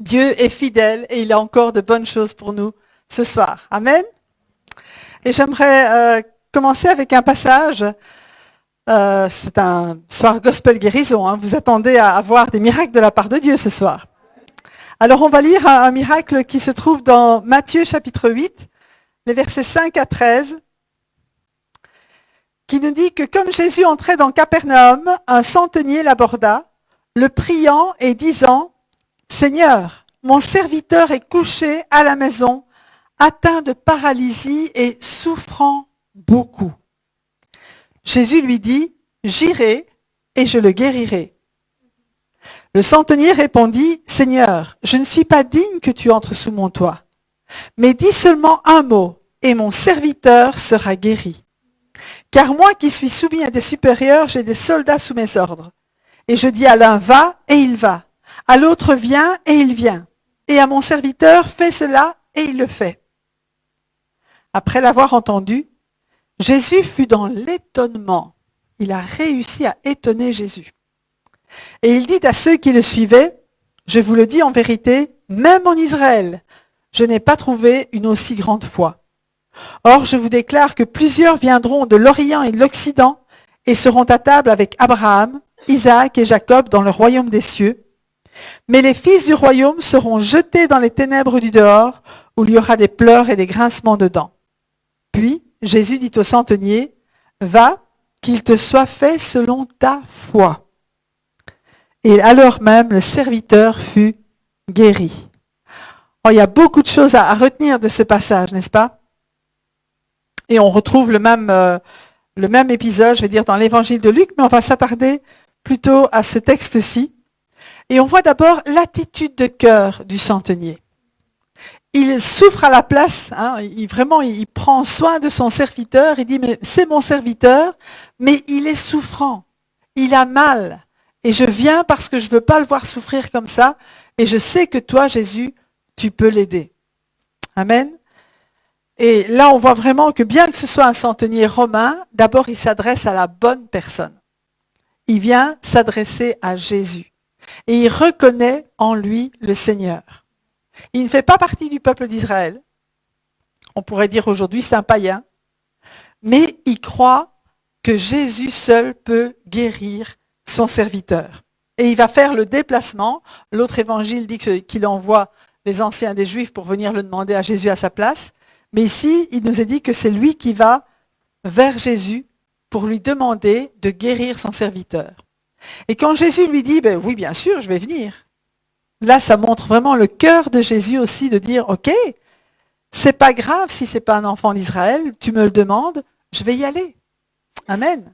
Dieu est fidèle et il a encore de bonnes choses pour nous ce soir. Amen. Et j'aimerais commencer avec un passage. C'est un soir gospel guérison. Hein. Vous attendez à avoir des miracles de la part de Dieu ce soir. Alors on va lire un miracle qui se trouve dans Matthieu chapitre 8, les versets 5 à 13, qui nous dit que comme Jésus entrait dans Capernaum, un centenier l'aborda, le priant et disant « Seigneur, mon serviteur est couché à la maison, atteint de paralysie et souffrant beaucoup. » Jésus lui dit « J'irai et je le guérirai. » Le centenier répondit « Seigneur, je ne suis pas digne que tu entres sous mon toit, mais dis seulement un mot et mon serviteur sera guéri. Car moi qui suis soumis à des supérieurs, j'ai des soldats sous mes ordres. Et je dis à l'un va et il va, à l'autre viens et il vient, et à mon serviteur fais cela et il le fait. » Après l'avoir entendu, Jésus fut dans l'étonnement. Il a réussi à étonner Jésus. Et il dit à ceux qui le suivaient, « Je vous le dis en vérité, même en Israël, je n'ai pas trouvé une aussi grande foi. Or, je vous déclare que plusieurs viendront de l'Orient et de l'Occident et seront à table avec Abraham, Isaac et Jacob dans le royaume des cieux. Mais les fils du royaume seront jetés dans les ténèbres du dehors, où il y aura des pleurs et des grincements de dents. » Puis, Jésus dit au centenier, « Va, qu'il te soit fait selon ta foi. » Et à l'heure même, le serviteur fut guéri. Oh, il y a beaucoup de choses à retenir de ce passage, n'est-ce pas? Et on retrouve le même épisode, je vais dire, dans l'évangile de Luc, mais on va s'attarder plutôt à ce texte-ci. Et on voit d'abord l'attitude de cœur du centenier. Il souffre à la place, hein, il prend soin de son serviteur, il dit, mais c'est mon serviteur, mais il est souffrant, il a mal. Et je viens parce que je ne veux pas le voir souffrir comme ça. Et je sais que toi, Jésus, tu peux l'aider. Amen. Et là, on voit vraiment que bien que ce soit un centenier romain, d'abord, il s'adresse à la bonne personne. Il vient s'adresser à Jésus. Et il reconnaît en lui le Seigneur. Il ne fait pas partie du peuple d'Israël. On pourrait dire aujourd'hui, c'est un païen. Mais il croit que Jésus seul peut guérir son serviteur. Et il va faire le déplacement. L'autre évangile dit qu'il envoie les anciens des Juifs pour venir le demander à Jésus à sa place. Mais ici, il nous est dit que c'est lui qui va vers Jésus pour lui demander de guérir son serviteur. Et quand Jésus lui dit, ben oui, bien sûr, je vais venir. Là, ça montre vraiment le cœur de Jésus aussi de dire, ok, c'est pas grave si c'est pas un enfant d'Israël, tu me le demandes, je vais y aller. Amen.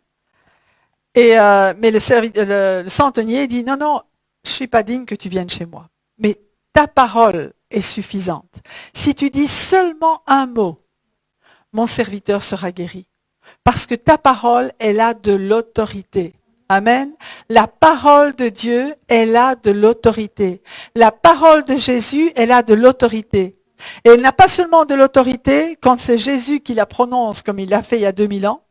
Mais le centenier dit, non, non, je ne suis pas digne que tu viennes chez moi. Mais ta parole est suffisante. Si tu dis seulement un mot, mon serviteur sera guéri. Parce que ta parole, elle a de l'autorité. Amen. La parole de Dieu, elle a de l'autorité. La parole de Jésus, elle a de l'autorité. Et elle n'a pas seulement de l'autorité quand c'est Jésus qui la prononce comme il l'a fait il y a 2000 ans,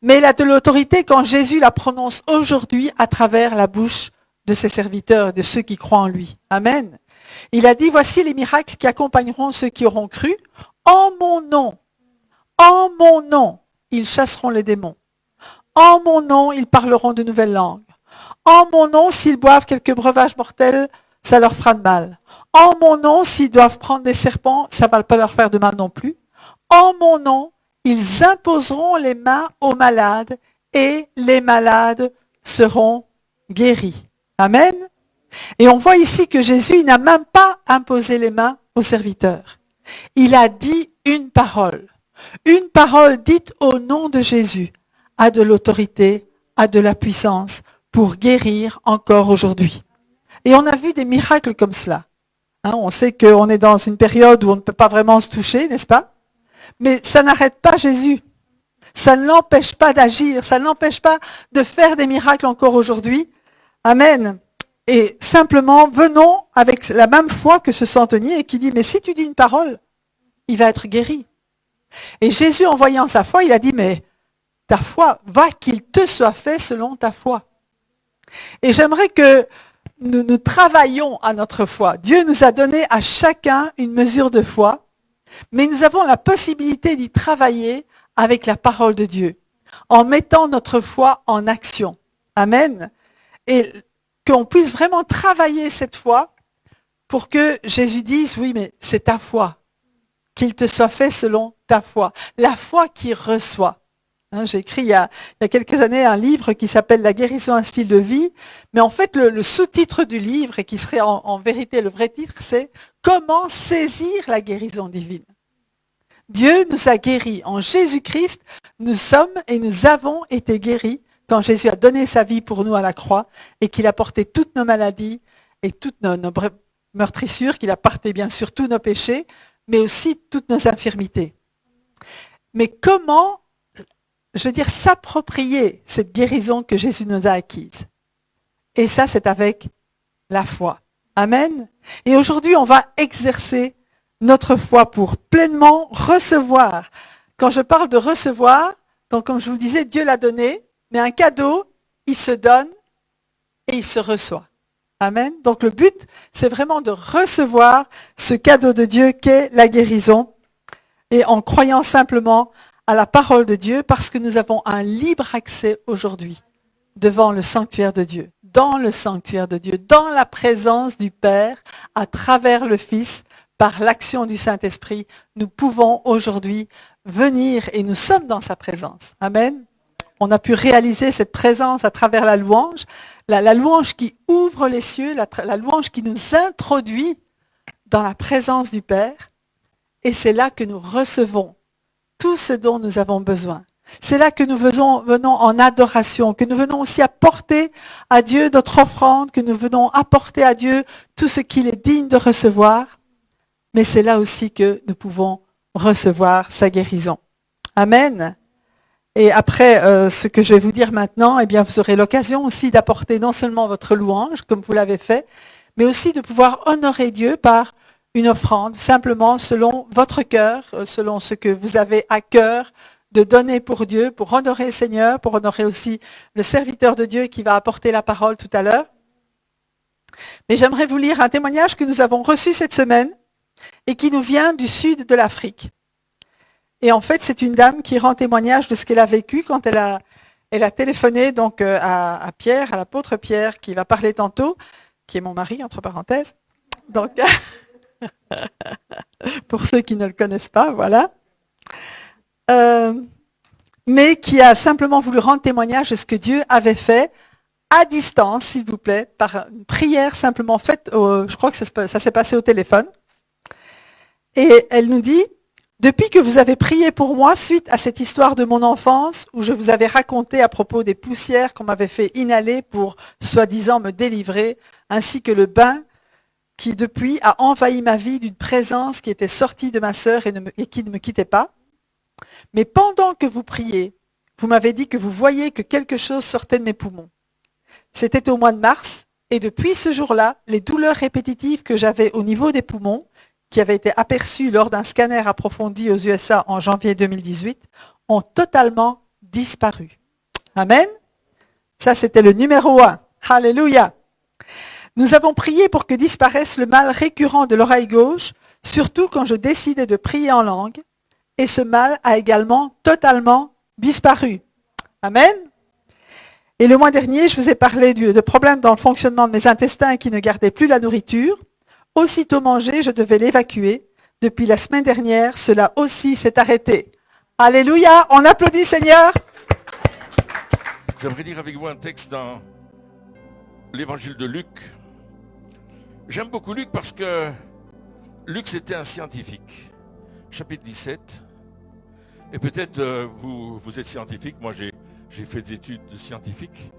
mais elle a de l'autorité quand Jésus la prononce aujourd'hui à travers la bouche de ses serviteurs, de ceux qui croient en lui. Amen. Il a dit, voici les miracles qui accompagneront ceux qui auront cru. En mon nom, ils chasseront les démons. En mon nom, ils parleront de nouvelles langues. En mon nom, s'ils boivent quelques breuvages mortels, ça leur fera de mal. En mon nom, s'ils doivent prendre des serpents, ça ne va pas leur faire de mal non plus. En mon nom, ils imposeront les mains aux malades et les malades seront guéris. Amen. Et on voit ici que Jésus il n'a même pas imposé les mains aux serviteurs. Il a dit une parole. Une parole dite au nom de Jésus a de l'autorité, a de la puissance pour guérir encore aujourd'hui. Et on a vu des miracles comme cela. Hein, on sait qu'on est dans une période où on ne peut pas vraiment se toucher, n'est-ce pas? Mais ça n'arrête pas Jésus. Ça ne l'empêche pas d'agir. Ça ne l'empêche pas de faire des miracles encore aujourd'hui. Amen. Et simplement, venons avec la même foi que ce centenier qui dit, mais si tu dis une parole, il va être guéri. Et Jésus, en voyant sa foi, il a dit, mais ta foi, va qu'il te soit fait selon ta foi. Et j'aimerais que nous travaillons à notre foi. Dieu nous a donné à chacun une mesure de foi, mais nous avons la possibilité d'y travailler avec la parole de Dieu, en mettant notre foi en action. Amen. Et qu'on puisse vraiment travailler cette foi pour que Jésus dise, oui, mais c'est ta foi, qu'il te soit fait selon ta foi. La foi qui reçoit. J'ai écrit il y a quelques années un livre qui s'appelle La guérison, un style de vie, mais en fait le sous-titre du livre, et qui serait en vérité le vrai titre, c'est « Comment saisir la guérison divine ?» Dieu nous a guéris. En Jésus-Christ, nous sommes et nous avons été guéris quand Jésus a donné sa vie pour nous à la croix et qu'il a porté toutes nos maladies et toutes nos meurtrissures, qu'il a porté bien sûr tous nos péchés, mais aussi toutes nos infirmités. Mais comment, je veux dire, s'approprier cette guérison que Jésus nous a acquise? Et ça, c'est avec la foi. Amen. Et aujourd'hui, on va exercer notre foi pour pleinement recevoir. Quand je parle de recevoir, donc comme je vous le disais, Dieu l'a donné, mais un cadeau, il se donne et il se reçoit. Amen. Donc le but, c'est vraiment de recevoir ce cadeau de Dieu qu'est la guérison, et en croyant simplement à la parole de Dieu, parce que nous avons un libre accès aujourd'hui devant le sanctuaire de Dieu, dans le sanctuaire de Dieu, dans la présence du Père, à travers le Fils, par l'action du Saint-Esprit, nous pouvons aujourd'hui venir et nous sommes dans sa présence. Amen. On a pu réaliser cette présence à travers la louange, la louange qui ouvre les cieux, la louange qui nous introduit dans la présence du Père. Et c'est là que nous recevons tout ce dont nous avons besoin. C'est là que nous venons en adoration, que nous venons aussi apporter à Dieu notre offrande, que nous venons apporter à Dieu tout ce qu'il est digne de recevoir. Mais c'est là aussi que nous pouvons recevoir sa guérison. Amen. Et après ce que je vais vous dire maintenant, eh bien, vous aurez l'occasion aussi d'apporter non seulement votre louange, comme vous l'avez fait, mais aussi de pouvoir honorer Dieu par une offrande, simplement selon votre cœur, selon ce que vous avez à cœur de donner pour Dieu, pour honorer le Seigneur, pour honorer aussi le serviteur de Dieu qui va apporter la parole tout à l'heure. Mais j'aimerais vous lire un témoignage que nous avons reçu cette semaine et qui nous vient du sud de l'Afrique. Et en fait, c'est une dame qui rend témoignage de ce qu'elle a vécu quand elle a téléphoné donc à Pierre, à l'apôtre Pierre, qui va parler tantôt, qui est mon mari, entre parenthèses. Donc, pour ceux qui ne le connaissent pas, voilà. Mais qui a simplement voulu rendre témoignage de ce que Dieu avait fait à distance, s'il vous plaît, par une prière simplement faite, je crois que ça s'est passé au téléphone. Et elle nous dit, depuis que vous avez prié pour moi suite à cette histoire de mon enfance où je vous avais raconté à propos des poussières qu'on m'avait fait inhaler pour soi-disant me délivrer, ainsi que le bain qui depuis a envahi ma vie d'une présence qui était sortie de ma sœur et qui ne me quittait pas. Mais pendant que vous priez, vous m'avez dit que vous voyez que quelque chose sortait de mes poumons. C'était au mois de mars et depuis ce jour-là, les douleurs répétitives que j'avais au niveau des poumons, qui avaient été aperçues lors d'un scanner approfondi aux USA en janvier 2018, ont totalement disparu. Amen. Ça, c'était le numéro 1. Alléluia. Nous avons prié pour que disparaisse le mal récurrent de l'oreille gauche, surtout quand je décidais de prier en langue, et ce mal a également totalement disparu. Amen. Et le mois dernier, je vous ai parlé de problèmes dans le fonctionnement de mes intestins qui ne gardaient plus la nourriture. Aussitôt mangé, je devais l'évacuer. Depuis la semaine dernière, cela aussi s'est arrêté. Alléluia, on applaudit Seigneur. J'aimerais lire avec vous un texte dans l'évangile de Luc. J'aime beaucoup Luc parce que Luc c'était un scientifique. Chapitre 17. Et peut-être vous êtes scientifique, moi j'ai fait des études de scientifique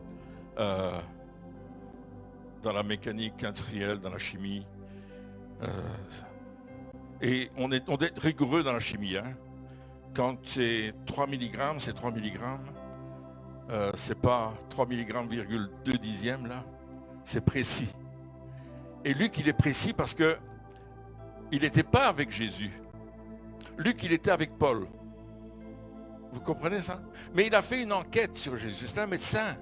dans la mécanique industrielle, dans la chimie. Et on est rigoureux dans la chimie. Hein. Quand c'est 3 mg, c'est 3 mg. C'est pas 3 mg,2 dixièmes là. C'est précis. Et Luc, il est précis parce que il n'était pas avec Jésus. Luc, il était avec Paul. Vous comprenez ça? Mais il a fait une enquête sur Jésus. C'est un médecin.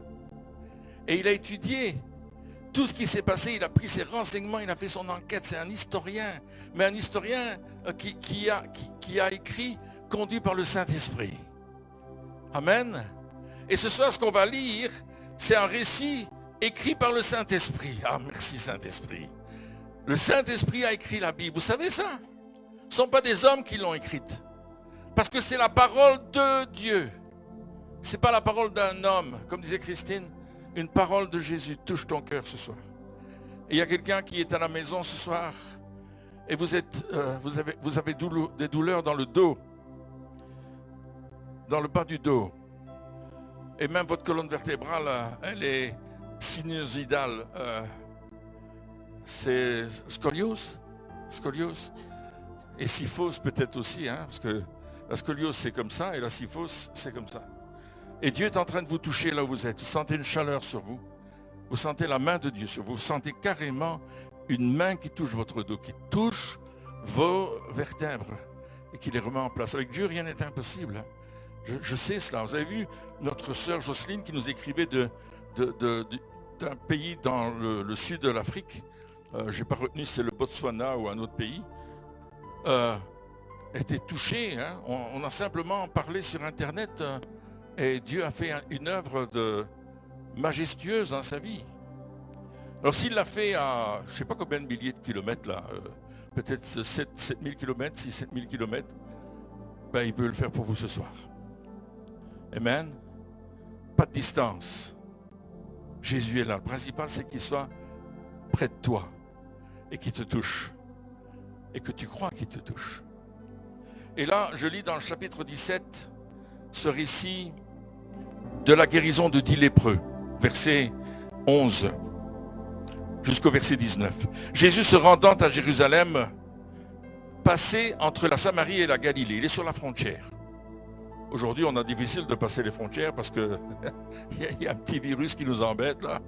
Et il a étudié tout ce qui s'est passé, il a pris ses renseignements, il a fait son enquête. C'est un historien, mais un historien qui a écrit, conduit par le Saint-Esprit. Amen. Et ce soir, ce qu'on va lire, c'est un récit écrit par le Saint-Esprit. Ah, merci Saint-Esprit. Le Saint-Esprit a écrit la Bible. Vous savez ça? Ce ne sont pas des hommes qui l'ont écrite. Parce que c'est la parole de Dieu. Ce n'est pas la parole d'un homme. Comme disait Christine, une parole de Jésus touche ton cœur ce soir. Et il y a quelqu'un qui est à la maison ce soir et vous avez des douleurs dans le dos, dans le bas du dos. Et même votre colonne vertébrale, elle est sinusoïdale. C'est scoliose. Et syphose peut-être aussi, hein, parce que la scoliose c'est comme ça et la syphose c'est comme ça. Et Dieu est en train de vous toucher là où vous êtes. Vous sentez une chaleur sur vous. Vous sentez la main de Dieu sur vous. Vous sentez carrément une main qui touche votre dos, qui touche vos vertèbres et qui les remet en place. Avec Dieu, rien n'est impossible. Je sais cela. Vous avez vu notre sœur Jocelyne qui nous écrivait d'un pays dans le sud de l'Afrique. Je n'ai pas retenu si c'est le Botswana ou un autre pays. Était touchée. Hein. On a simplement parlé sur Internet et Dieu a fait une œuvre majestueuse dans sa vie. Alors s'il l'a fait à, je ne sais pas combien de milliers de kilomètres là, peut-être 7 000 kilomètres, 6 000 kilomètres, ben, il peut le faire pour vous ce soir. Amen. Pas de distance. Jésus est là. Le principal, c'est qu'il soit près de toi et qu'il te touche. Et que tu crois qu'il te touche. Et là, je lis dans le chapitre 17 ce récit de la guérison de 10 lépreux, verset 11 jusqu'au verset 19. Jésus se rendant à Jérusalem, passait entre la Samarie et la Galilée. Il est sur la frontière. Aujourd'hui, on a difficile de passer les frontières parce que il y a un petit virus qui nous embête là.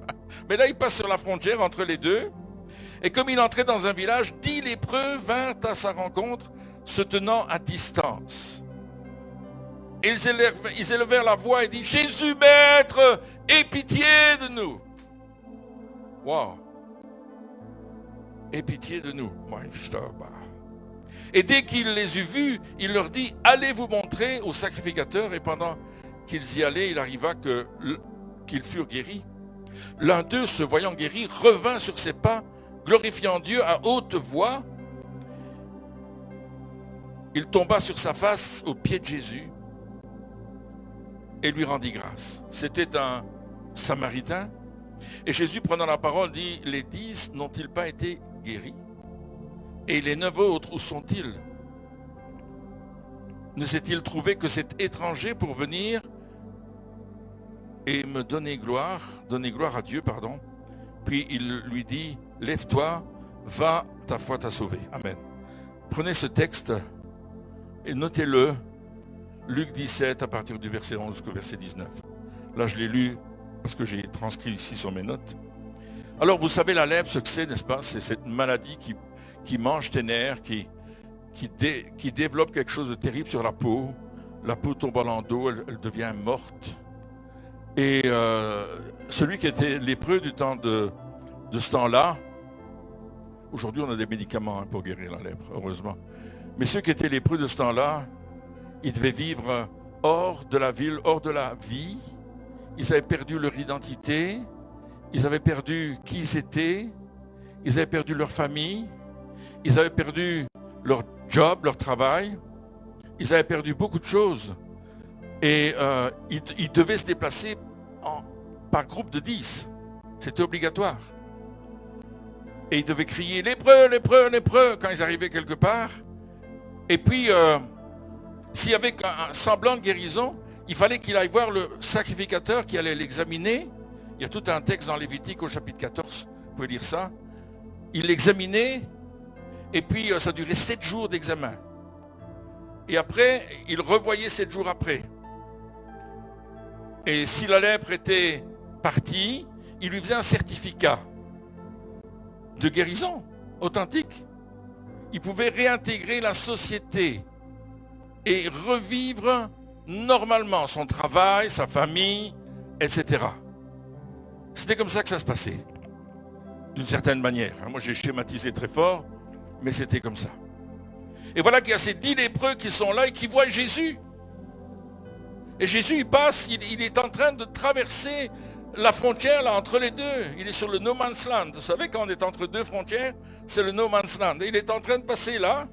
Mais là, il passe sur la frontière entre les deux. Et comme il entrait dans un village, 10 lépreux vinrent à sa rencontre, se tenant à distance. Et ils élevèrent la voix et disent, Jésus, Maître, aie pitié de nous. Wow. Aie pitié de nous. Et dès qu'il les eut vus, il leur dit, allez vous montrer au sacrificateur. Et pendant qu'ils y allaient, il arriva qu'ils furent guéris. L'un d'eux, se voyant guéri, revint sur ses pas, glorifiant Dieu à haute voix. Il tomba sur sa face aux pieds de Jésus et lui rendit grâce. C'était un Samaritain. Et Jésus, prenant la parole, dit, les 10 n'ont-ils pas été guéris? Et les 9 autres, où sont-ils? Ne s'est-il trouvé que cet étranger pour venir et me donner gloire à Dieu, pardon. Puis il lui dit, lève-toi, va, ta foi t'a sauvé. Amen. Prenez ce texte et notez-le, Luc 17 à partir du verset 11 jusqu'au verset 19. Là, je l'ai lu parce que j'ai transcrit ici sur mes notes. Alors, vous savez, la lèpre, ce que c'est, n'est-ce pas? C'est cette maladie qui mange tes nerfs, qui développe quelque chose de terrible sur la peau. La peau tombe à l'endos, elle devient morte. Et celui qui était lépreux du temps de ce temps-là, aujourd'hui on a des médicaments pour guérir la lèpre, heureusement. Mais ceux qui étaient lépreux de ce temps-là, ils devaient vivre hors de la ville, hors de la vie. Ils avaient perdu leur identité, ils avaient perdu qui ils étaient, ils avaient perdu leur famille, ils avaient perdu leur job, leur travail, ils avaient perdu beaucoup de choses. Et ils devaient se déplacer par groupe de 10. C'était obligatoire. Et ils devaient crier « Lépreux, lépreux, lépreux » quand ils arrivaient quelque part. Et puis, s'il y avait un semblant de guérison, il fallait qu'il aille voir le sacrificateur qui allait l'examiner. Il y a tout un texte dans Lévitique au chapitre 14, vous pouvez lire ça. Il l'examinait, et puis ça durait 7 jours d'examen. Et après, il revoyait 7 jours après. Et si la lèpre était partie, il lui faisait un certificat de guérison authentique. Il pouvait réintégrer la société et revivre normalement son travail, sa famille, etc. C'était comme ça que ça se passait. d'une certaine manière. Moi, j'ai schématisé très fort, mais c'était comme ça. Et voilà qu'il y a ces 10 lépreux qui sont là et qui voient Jésus. Et Jésus, il passe, il est en train de traverser la frontière là, entre les deux. Il est sur le no man's land. Vous savez, quand on est entre deux frontières, c'est le no man's land. Et il est en train de passer là.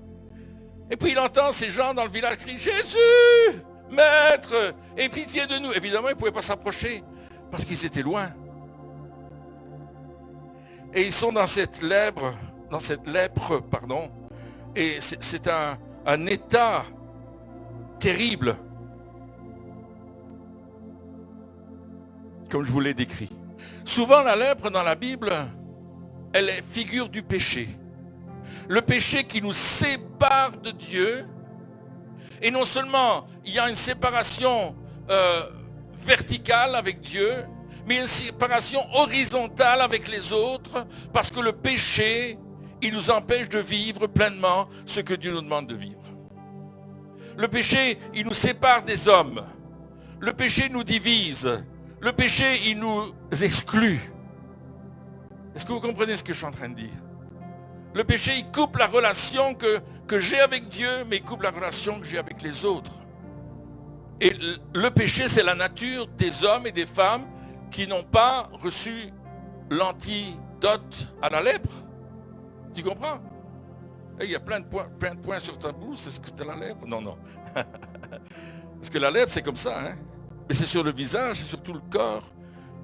Et puis il entend ces gens dans le village crier « Jésus, Maître, aie pitié de nous !» Évidemment, ils ne pouvaient pas s'approcher parce qu'ils étaient loin. Et ils sont dans cette lèpre, et c'est un état terrible, comme je vous l'ai décrit. Souvent, la lèpre dans la Bible, elle est figure du péché. Le péché qui nous sépare de Dieu. Et non seulement il y a une séparation verticale avec Dieu, mais une séparation horizontale avec les autres, parce que le péché, il nous empêche de vivre pleinement ce que Dieu nous demande de vivre. Le péché, il nous sépare des hommes. Le péché nous divise. Le péché, il nous exclut. Est-ce que vous comprenez ce que je suis en train de dire? Le péché, il coupe la relation que j'ai avec Dieu, mais il coupe la relation que j'ai avec les autres. Et le péché, c'est la nature des hommes et des femmes qui n'ont pas reçu l'antidote à la lèpre. Tu comprends? Et il y a plein de points sur ta bouche. Est-ce que c'est la lèpre? Non, non. Parce que la lèpre, c'est comme ça. Hein? Mais c'est sur le visage, c'est sur tout le corps.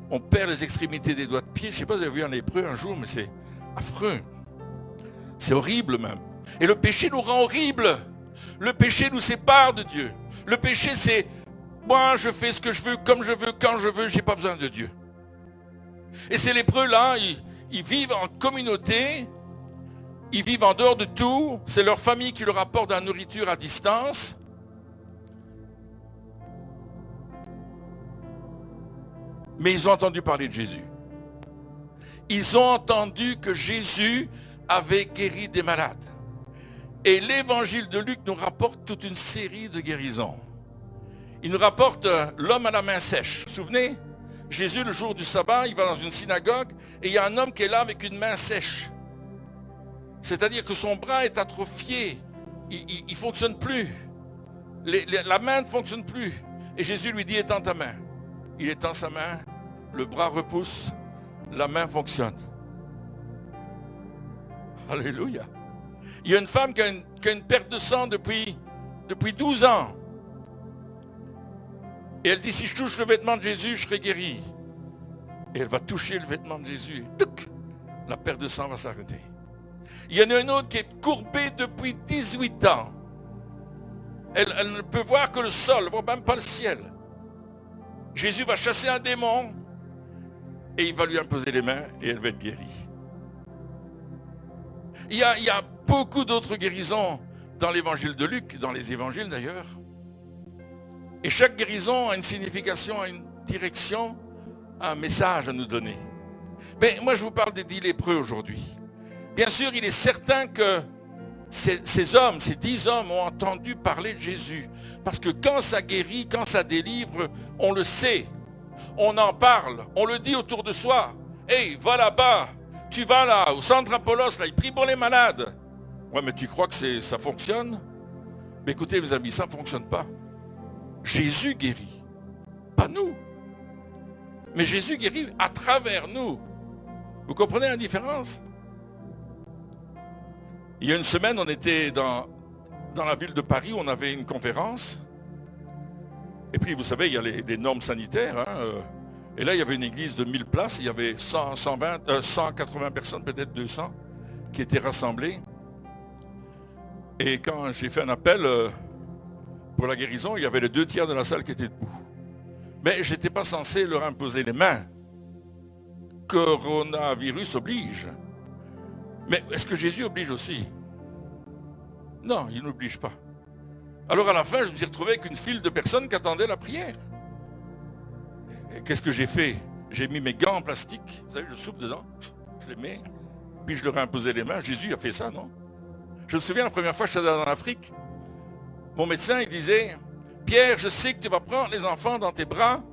On perd les extrémités des doigts de pied. Je ne sais pas si vous avez vu un lépreux un jour, mais c'est affreux. C'est horrible même. Et le péché nous rend horribles. Le péché nous sépare de Dieu. Le péché, c'est moi, je fais ce que je veux, comme je veux, quand je veux, je n'ai pas besoin de Dieu. Et ces lépreux-là, ils vivent en communauté, ils vivent en dehors de tout, c'est leur famille qui leur apporte de la nourriture à distance. Mais ils ont entendu parler de Jésus. Ils ont entendu que Jésus avait guéri des malades. Et l'évangile de Luc nous rapporte toute une série de guérisons. Il nous rapporte l'homme à la main sèche. Vous vous souvenez? Jésus, le jour du sabbat, il va dans une synagogue et il y a un homme qui est là avec une main sèche. C'est-à-dire que son bras est atrophié. Il ne fonctionne plus. La main ne fonctionne plus. Et Jésus lui dit, étends ta main. Il étend sa main, le bras repousse, la main fonctionne. Alléluia. Il y a une femme qui a une perte de sang depuis 12 ans. Et elle dit, si je touche le vêtement de Jésus, je serai guérie. Et elle va toucher le vêtement de Jésus. Touc, la perte de sang va s'arrêter. Il y en a une autre qui est courbée depuis 18 ans. Elle ne peut voir que le sol, voire même pas le ciel. Jésus va chasser un démon et il va lui imposer les mains et elle va être guérie. Il y a beaucoup d'autres guérisons dans l'évangile de Luc, dans les évangiles d'ailleurs. Et chaque guérison a une signification, a une direction, a un message à nous donner. Mais moi je vous parle des 10 lépreux aujourd'hui. Bien sûr, il est certain que ces hommes, ces 10 hommes ont entendu parler de Jésus. Parce que quand ça guérit, quand ça délivre, on le sait. On en parle, on le dit autour de soi. Hey, va là-bas, tu vas là, au centre Apollos, là, ils prient pour les malades. Ouais, mais tu crois que ça fonctionne? Mais écoutez, mes amis, ça ne fonctionne pas. Jésus guérit, pas nous. Mais Jésus guérit à travers nous. Vous comprenez la différence? Il y a une semaine, on était dans la ville de Paris, on avait une conférence. Et puis, vous savez, il y a les normes sanitaires. Et là, il y avait une église de 1000 places. Il y avait 180 personnes, peut-être 200, qui étaient rassemblées. Et quand j'ai fait un appel pour la guérison, il y avait les 2 tiers de la salle qui étaient debout. Mais je n'étais pas censé leur imposer les mains. Coronavirus oblige. Mais est-ce que Jésus oblige aussi? Non, il n'oblige pas. Alors à la fin, je me suis retrouvé avec une file de personnes qui attendaient la prière. Et qu'est-ce que j'ai fait? J'ai mis mes gants en plastique. Vous savez, je souffle dedans. Je les mets. Puis je leur ai imposé les mains. Jésus a fait ça, non? Je me souviens la première fois que j'étais en Afrique. Mon médecin, il disait, Pierre, je sais que tu vas prendre les enfants dans tes bras.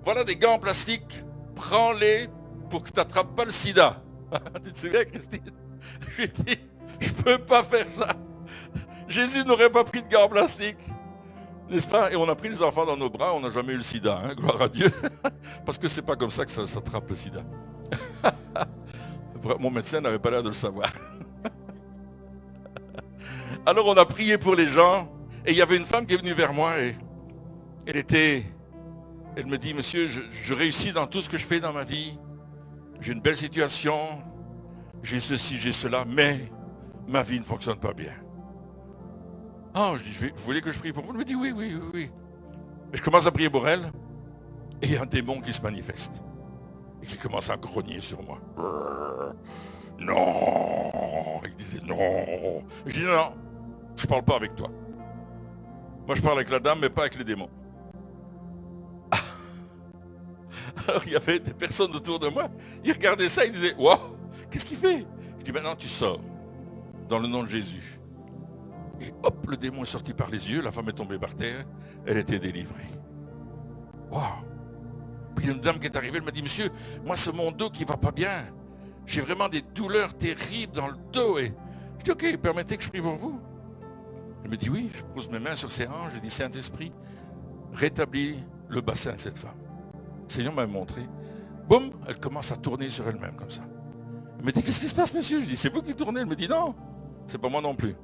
Voilà des gants en plastique. Prends-les pour que tu n'attrapes pas le sida. Tu te souviens, Christine? Je lui ai dit, je peux pas faire ça. Jésus n'aurait pas pris de gants en plastique. N'est-ce pas? Et on a pris les enfants dans nos bras, on n'a jamais eu le sida, hein, gloire à Dieu. Parce que c'est pas comme ça que ça s'attrape le sida. Mon médecin n'avait pas l'air de le savoir. Alors on a prié pour les gens, et il y avait une femme qui est venue vers moi, et elle me dit, monsieur, je réussis dans tout ce que je fais dans ma vie, j'ai une belle situation, j'ai ceci, j'ai cela, mais ma vie ne fonctionne pas bien. Ah, je dis, vous voulez que je prie pour vous? Elle me dit, oui, oui, oui, oui. Et je commence à prier pour elle, et il y a un démon qui se manifeste, et qui commence à grogner sur moi. Non, il disait non. Je dis, non, je parle pas avec toi. Moi, je parle avec la dame, mais pas avec les démons. Alors, il y avait des personnes autour de moi, ils regardaient ça, ils disaient, wow, qu'est-ce qu'il fait? Je dis, maintenant, tu sors, dans le nom de Jésus. Et hop, le démon est sorti par les yeux, la femme est tombée par terre, elle était délivrée. Wow. Puis il y a une dame qui est arrivée, elle m'a dit, monsieur, moi c'est mon dos qui va pas bien. J'ai vraiment des douleurs terribles dans le dos. Et je dis, ok, permettez que je prie pour vous. Elle me dit, oui, je pose mes mains sur ses hanches, je dis, Saint-Esprit, rétablis le bassin de cette femme. Le Seigneur m'a montré. Boum, elle commence à tourner sur elle-même comme ça. Elle me dit, qu'est-ce qui se passe, monsieur? Je dis, c'est vous qui tournez? Elle me dit, non, c'est pas moi non plus.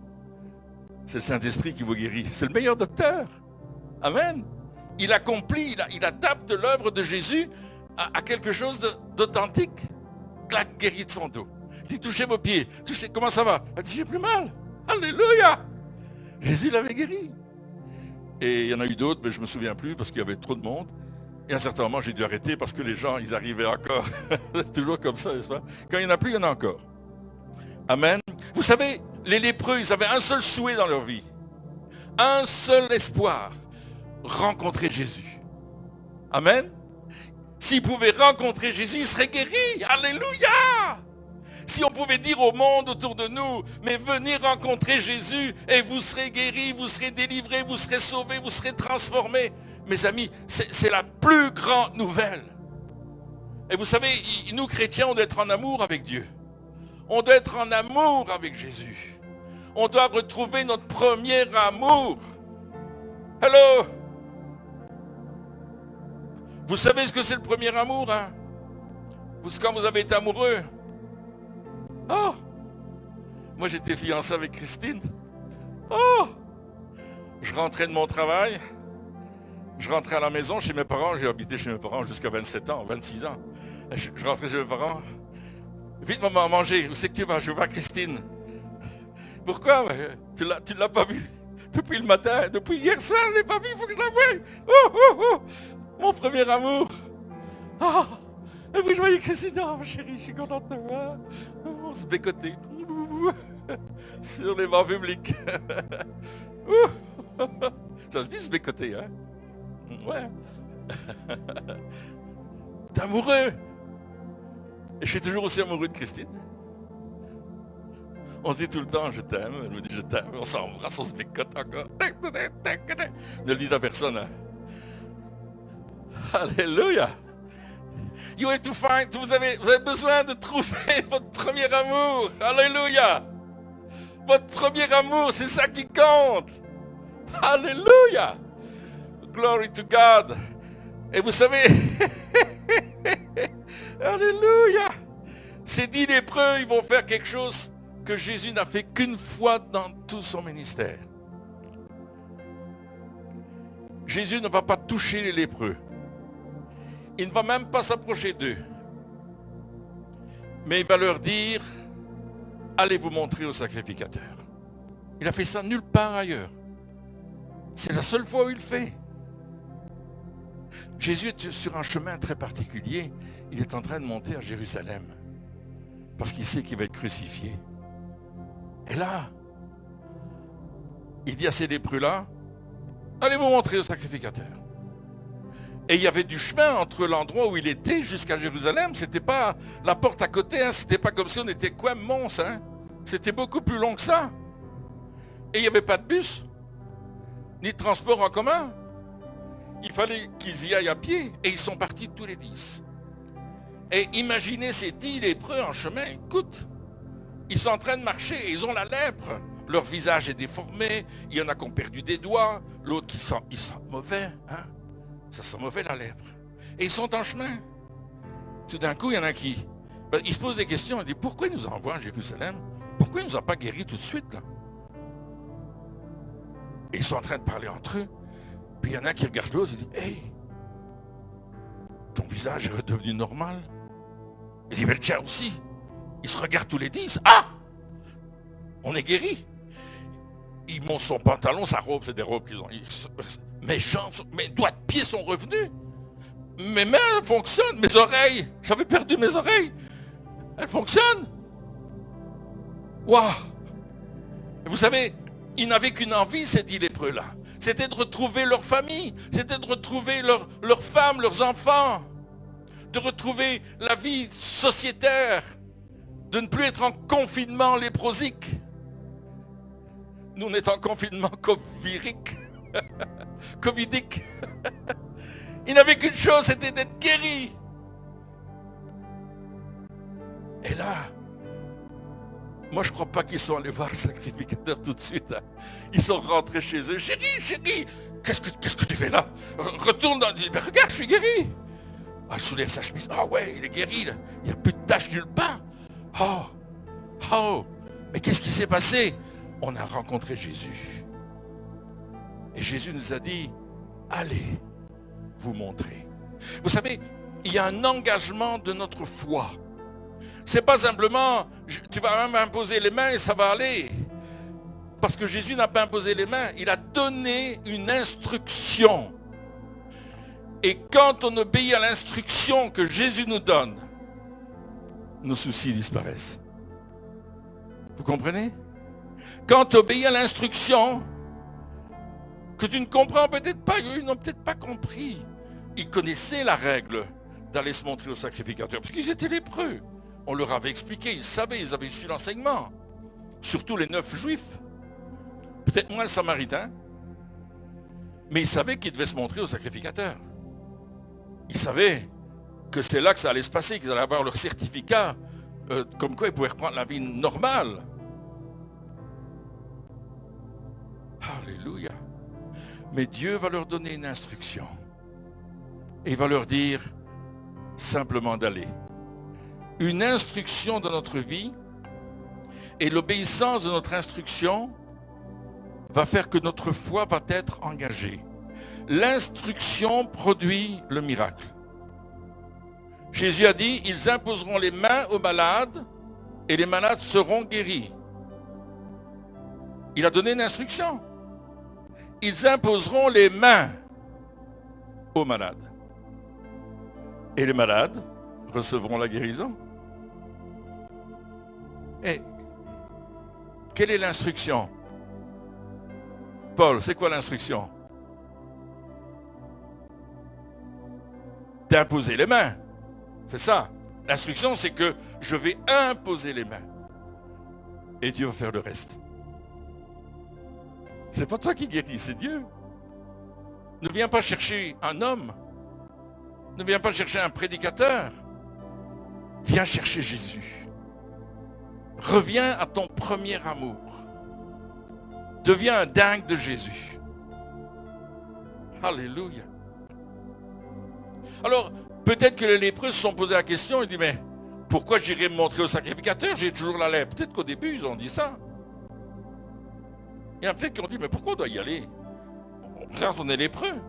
C'est le Saint-Esprit qui vous guérit. C'est le meilleur docteur. Amen. Il accomplit, il adapte l'œuvre de Jésus à quelque chose d'authentique. Clac, guéri de son dos. Il dit, touchez vos pieds. Touchez, comment ça va? Elle dit, j'ai plus mal. Alléluia. Jésus l'avait guéri. Et il y en a eu d'autres, mais je ne me souviens plus parce qu'il y avait trop de monde. Et à un certain moment, j'ai dû arrêter parce que les gens, ils arrivaient encore. C'est toujours comme ça, n'est-ce pas? Quand il n'y en a plus, il y en a encore. Amen. Vous savez, les lépreux, ils avaient un seul souhait dans leur vie. Un seul espoir. Rencontrer Jésus. Amen. S'ils pouvaient rencontrer Jésus, ils seraient guéris. Alléluia. Si on pouvait dire au monde autour de nous, mais venez rencontrer Jésus et vous serez guéris, vous serez délivrés, vous serez sauvés, vous serez transformés. Mes amis, c'est la plus grande nouvelle. Et vous savez, nous chrétiens, on doit être en amour avec Dieu. On doit être en amour avec Jésus. On doit retrouver notre premier amour. Hello. Vous savez ce que c'est le premier amour, hein? Quand vous avez été amoureux. Oh! Moi, j'étais fiancé avec Christine. Oh! Je rentrais de mon travail. Je rentrais à la maison chez mes parents. J'ai habité chez mes parents jusqu'à 27 ans, 26 ans. Je rentrais chez mes parents. Vite, maman, manger. Où c'est que tu vas? Je vais voir Christine. Pourquoi? Tu l'as pas vu depuis le matin, depuis hier soir, je ne l'ai pas vu, il faut que je la voie. Oh, oh, oh. Mon premier amour. Oh. Et puis je voyais Christine. Oh, chérie, je suis contente de te voir. On se bécotait sur les bancs publics. Ça se dit se bécoter, hein? Ouais. T'es amoureux. Et je suis toujours aussi amoureux de Christine. On se dit tout le temps, je t'aime. Elle me dit, je t'aime. On s'embrasse, on se bécote encore. Ne le dites à personne, hein? Alléluia. You have to find, vous avez besoin de trouver votre premier amour. Alléluia. Votre premier amour, c'est ça qui compte. Alléluia. Glory to God. Et vous savez, alléluia. Ces 10 lépreux, ils vont faire quelque chose que Jésus n'a fait qu'une fois dans tout son ministère. Jésus ne va pas toucher les lépreux. Il ne va même pas s'approcher d'eux. Mais il va leur dire, allez vous montrer au sacrificateur. Il a fait ça nulle part ailleurs. C'est la seule fois où il le fait. Jésus est sur un chemin très particulier. Il est en train de monter à Jérusalem. Parce qu'il sait qu'il va être crucifié. Et là, il dit à ces lépreux-là, allez vous montrer au sacrificateur. Et il y avait du chemin entre l'endroit où il était jusqu'à Jérusalem. C'était pas la porte à côté, hein. C'était pas comme si on était quoi, Mons, hein. C'était beaucoup plus long que ça. Et il n'y avait pas de bus, ni de transport en commun. Il fallait qu'ils y aillent à pied. Et ils sont partis tous les 10. Et imaginez ces 10 lépreux en chemin. Écoute, ils sont en train de marcher et ils ont la lèpre. Leur visage est déformé. Il y en a qui ont perdu des doigts. L'autre qui sent, il sent mauvais. Hein? Ça sent mauvais la lèpre. Et ils sont en chemin. Tout d'un coup, il y en a qui... ils se posent des questions. Ils disent, pourquoi il nous envoie à Jérusalem? Pourquoi il ne nous a pas guéris tout de suite là? Et ils sont en train de parler entre eux. Puis il y en a qui regardent l'autre et disent, hey, ton visage est redevenu normal. Il dit, mais le tien aussi. Ils se regardent tous les 10. Ah, on est guéris. Ils montent son pantalon, sa robe, c'est des robes qu'ils ont. Mes jambes, mes doigts de pied sont revenus. Mes mains fonctionnent. Mes oreilles, j'avais perdu mes oreilles. Elles fonctionnent. Waouh. Vous savez, ils n'avaient qu'une envie, ces 10 lépreux-là. C'était de retrouver leur famille. C'était de retrouver leurs femmes, leurs enfants. De retrouver la vie sociétaire. De ne plus être en confinement léprosique. Nous, on est en confinement covidique. Covidique. Ils n'avaient qu'une chose, c'était d'être guéris. Et là, moi je ne crois pas qu'ils sont allés voir le sacrificateur tout de suite. Hein. Ils sont rentrés chez eux. Chérie, qu'est-ce que tu fais là? Retourne dans... Mais regarde, je suis guéri. Ah, elle soulève sa chemise. Ah ouais, il est guéri. Là. Il n'y a plus de taches nulle part. Oh, mais qu'est-ce qui s'est passé? On a rencontré Jésus. Et Jésus nous a dit, allez vous montrer. Vous savez, il y a un engagement de notre foi. C'est pas simplement, tu vas m'imposer les mains et ça va aller. Parce que Jésus n'a pas imposé les mains, il a donné une instruction. Et quand on obéit à l'instruction que Jésus nous donne, nos soucis disparaissent. Vous comprenez? Quand tu obéis à l'instruction, que tu ne comprends peut-être pas, ils n'ont peut-être pas compris. Ils connaissaient la règle d'aller se montrer au sacrificateur, parce qu'ils étaient lépreux. On leur avait expliqué, ils savaient, ils avaient su l'enseignement. Surtout les 9 juifs. Peut-être moins le samaritain. Mais ils savaient qu'ils devaient se montrer au sacrificateur. Ils savaient que c'est là que ça allait se passer, qu'ils allaient avoir leur certificat, comme quoi ils pouvaient reprendre la vie normale. Alléluia. Mais Dieu va leur donner une instruction. Et il va leur dire simplement d'aller. Une instruction dans notre vie et l'obéissance de notre instruction va faire que notre foi va être engagée. L'instruction produit le miracle. Jésus a dit, ils imposeront les mains aux malades et les malades seront guéris. Il a donné une instruction. Ils imposeront les mains aux malades. Et les malades recevront la guérison. Et quelle est l'instruction? Paul, c'est quoi l'instruction? D'imposer les mains. C'est ça. L'instruction, c'est que je vais imposer les mains. Et Dieu va faire le reste. C'est pas toi qui guéris, c'est Dieu. Ne viens pas chercher un homme. Ne viens pas chercher un prédicateur. Viens chercher Jésus. Reviens à ton premier amour. Deviens un dingue de Jésus. Alléluia. Alors, peut-être que les lépreux se sont posé la question, ils disent, mais pourquoi j'irai me montrer au sacrificateur? J'ai toujours la lèpre. Peut-être qu'au début, ils ont dit ça. Il y en a peut-être qui ont dit, mais pourquoi on doit y aller? Regarde, on est lépreux.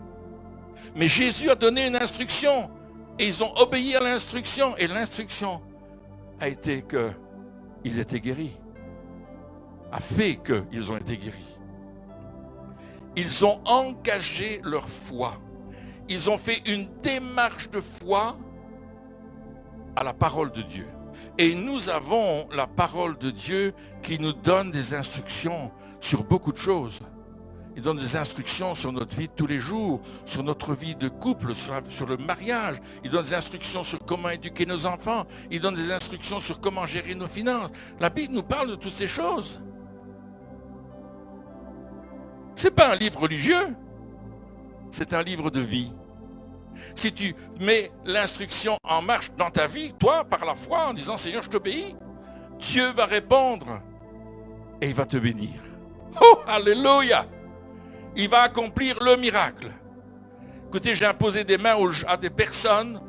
Mais Jésus a donné une instruction. Et ils ont obéi à l'instruction. Et l'instruction a été qu'ils étaient guéris. A fait qu'ils ont été guéris. Ils ont engagé leur foi. Ils ont fait une démarche de foi à la parole de Dieu. Et nous avons la parole de Dieu qui nous donne des instructions sur beaucoup de choses. Il donne des instructions sur notre vie de tous les jours, sur notre vie de couple, sur le mariage. Il donne des instructions sur comment éduquer nos enfants. Il donne des instructions sur comment gérer nos finances. La Bible nous parle de toutes ces choses. Ce n'est pas un livre religieux, c'est un livre de vie. si tu mets l'instruction en marche dans ta vie, toi, par la foi, en disant, Seigneur, je t'obéis, Dieu va répondre et il va te bénir. Oh, alléluia! Il va accomplir le miracle. Écoutez, j'ai imposé des mains à des personnes,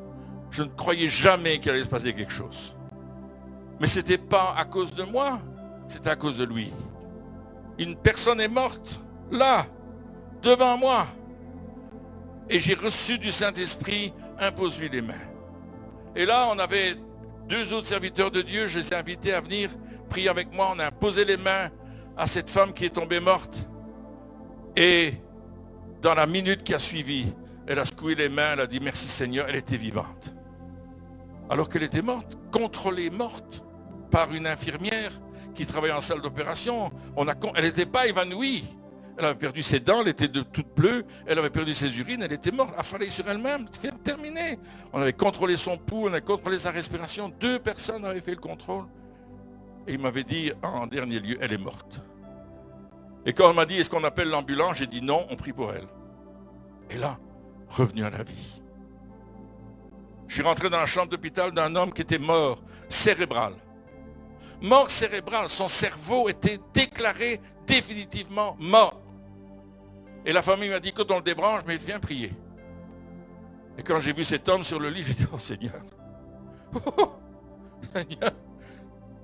je ne croyais jamais qu'il allait se passer quelque chose. Mais ce n'était pas à cause de moi, c'était à cause de lui. Une personne est morte, là, devant moi. Et j'ai reçu du Saint-Esprit, impose-lui les mains. Et là, on avait 2 autres serviteurs de Dieu, je les ai invités à venir prier avec moi. On a imposé les mains à cette femme qui est tombée morte. Et dans la minute qui a suivi, elle a secoué les mains, elle a dit merci Seigneur, elle était vivante. Alors qu'elle était morte, contrôlée morte par une infirmière qui travaillait en salle d'opération. Elle n'était pas évanouie. Elle avait perdu ses dents, elle était toute bleue, elle avait perdu ses urines, elle était morte, affalée sur elle-même, terminé. On avait contrôlé son pouls, on avait contrôlé sa respiration. 2 personnes avaient fait le contrôle. Et il m'avait dit, en dernier lieu, elle est morte. Et quand on m'a dit, est-ce qu'on appelle l'ambulance? J'ai dit non, on prie pour elle. Et là, revenu à la vie. Je suis rentré dans la chambre d'hôpital d'un homme qui était mort cérébral. Mort cérébrale, son cerveau était déclaré définitivement mort. Et la famille m'a dit, quand on le débranche, mais viens prier. Et quand j'ai vu cet homme sur le lit, j'ai dit, oh Seigneur, oh, Seigneur,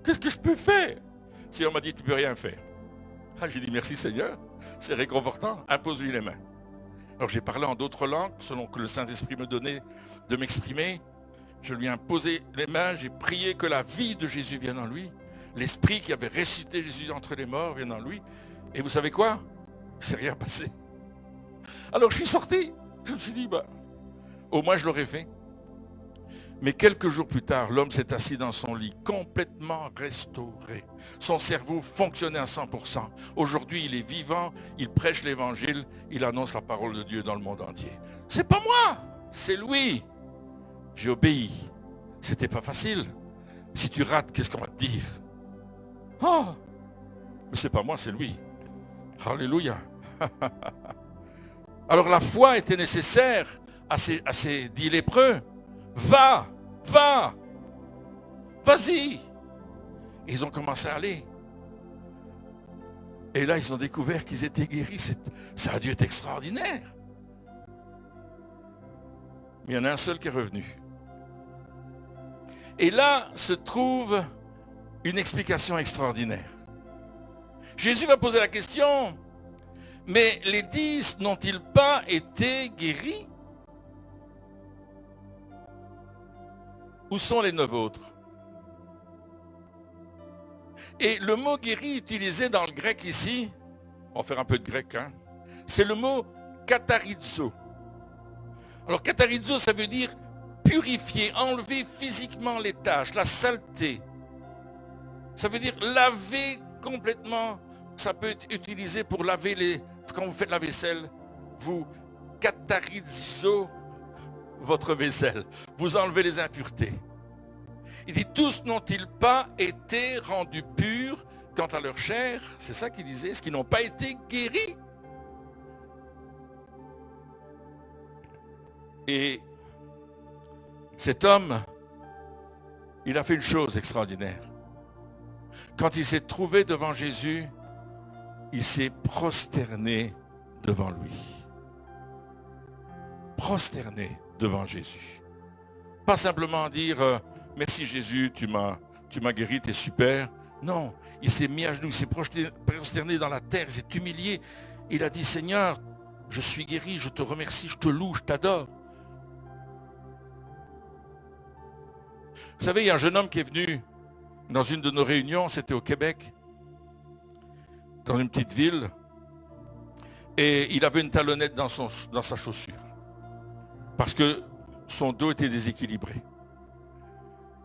qu'est-ce que je peux faire? Le Seigneur m'a dit, tu ne peux rien faire. Ah, j'ai dit, merci Seigneur, c'est réconfortant, impose-lui les mains. Alors j'ai parlé en d'autres langues, selon que le Saint-Esprit me donnait de m'exprimer. Je lui ai imposé les mains, j'ai prié que la vie de Jésus vienne en lui. L'Esprit qui avait ressuscité Jésus entre les morts vienne en lui. Et vous savez quoi? Il ne s'est rien passé. Alors je suis sorti, je me suis dit, au moins je l'aurais fait. Mais quelques jours plus tard, l'homme s'est assis dans son lit, complètement restauré. Son cerveau fonctionnait à 100%. Aujourd'hui, il est vivant, il prêche l'évangile, il annonce la parole de Dieu dans le monde entier. C'est pas moi, c'est lui. J'ai obéi. C'était pas facile. Si tu rates, qu'est-ce qu'on va te dire? Oh, mais c'est pas moi, c'est lui. Alléluia. Alors la foi était nécessaire à ces 10 lépreux. Va, vas-y. Ils ont commencé à aller. Et là, ils ont découvert qu'ils étaient guéris. Ça a dû être extraordinaire. Mais il y en a un seul qui est revenu. Et là se trouve une explication extraordinaire. Jésus va poser la question, mais les 10 n'ont-ils pas été guéris? Où sont les 9 autres? Et le mot guéri utilisé dans le grec ici, on va faire un peu de grec, hein, c'est le mot katharizo. Alors katharizo, ça veut dire purifier, enlever physiquement les taches, la saleté. Ça veut dire laver complètement. Ça peut être utilisé pour laver quand vous faites la vaisselle, vous katharizo votre vaisselle. Vous enlevez les impuretés. Il dit, tous n'ont-ils pas été rendus purs quant à leur chair? C'est ça qu'il disait, est-ce qu'ils n'ont pas été guéris? Et cet homme, il a fait une chose extraordinaire. Quand il s'est trouvé devant Jésus, il s'est prosterné devant lui. Prosterné devant Jésus. Pas simplement dire merci Jésus, tu m'as guéri, t'es super. Non, il s'est mis à genoux, il s'est prosterné dans la terre, il s'est humilié. Il a dit, Seigneur, je suis guéri, je te remercie, je te loue, je t'adore. Vous savez, il y a un jeune homme qui est venu dans une de nos réunions, c'était au Québec, dans une petite ville, et il avait une talonnette dans sa chaussure, parce que son dos était déséquilibré.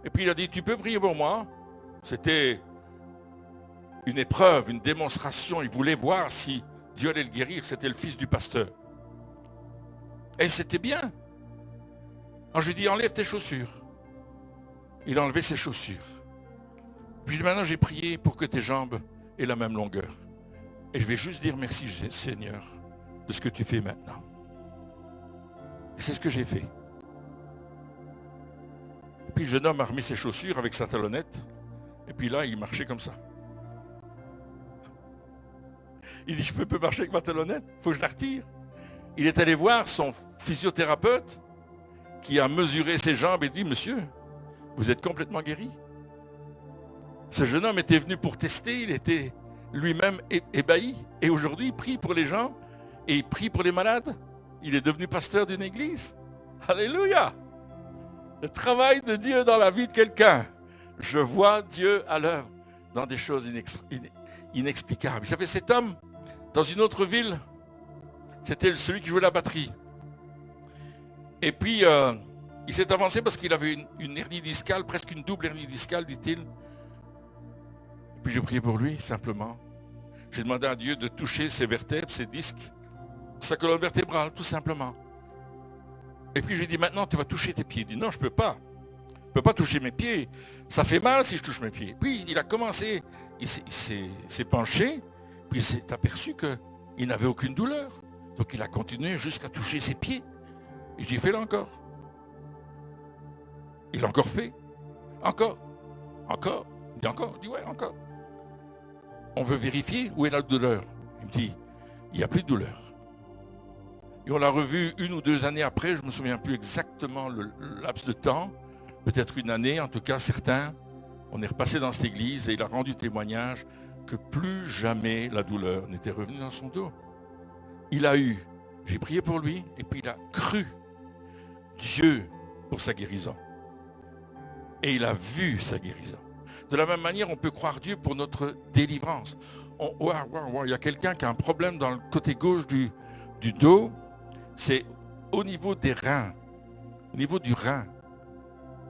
Et puis il a dit, tu peux prier pour moi? C'était une épreuve, une démonstration. Il voulait voir si Dieu allait le guérir. C'était le fils du pasteur. Et c'était bien. Alors je lui ai dit, enlève tes chaussures. Il a enlevé ses chaussures. Puis maintenant j'ai prié pour que tes jambes aient la même longueur. Et je vais juste dire merci Seigneur de ce que tu fais maintenant. C'est ce que j'ai fait. Et puis le jeune homme a remis ses chaussures avec sa talonnette. Et puis là, il marchait comme ça. Il dit, je peux pas marcher avec ma talonnette, il faut que je la retire. Il est allé voir son physiothérapeute qui a mesuré ses jambes et dit, monsieur, vous êtes complètement guéri. Ce jeune homme était venu pour tester, il était lui-même ébahi. Et aujourd'hui, il prie pour les gens et il prie pour les malades. Il est devenu pasteur d'une église. Alléluia! Le travail de Dieu dans la vie de quelqu'un. Je vois Dieu à l'œuvre dans des choses inexplicables. J'avais cet homme dans une autre ville. C'était celui qui jouait la batterie. Et puis, il s'est avancé parce qu'il avait une hernie discale, presque une double hernie discale, dit-il. Et puis j'ai prié pour lui, simplement. J'ai demandé à Dieu de toucher ses vertèbres, ses disques, sa colonne vertébrale, tout simplement. Et puis j'ai dit, maintenant, tu vas toucher tes pieds. Il dit, non, je ne peux pas. Je ne peux pas toucher mes pieds. Ça fait mal si je touche mes pieds. Puis il a commencé, il s'est penché, puis il s'est aperçu qu'il n'avait aucune douleur. Donc il a continué jusqu'à toucher ses pieds. Et j'ai fait là encore. Il a encore fait. Encore. Encore. Il dit encore. Il dit ouais, encore. On veut vérifier où est la douleur. Il me dit, il n'y a plus de douleur. Et on l'a revu 1 ou 2 années après, je ne me souviens plus exactement le laps de temps, peut-être une année, en tout cas certains. On est repassé dans cette église et il a rendu témoignage que plus jamais la douleur n'était revenue dans son dos. Il a eu, j'ai prié pour lui, et puis il a cru Dieu pour sa guérison. Et il a vu sa guérison. De la même manière, on peut croire Dieu pour notre délivrance. Il y a quelqu'un qui a un problème dans le côté gauche du dos, c'est au niveau des reins, au niveau du rein.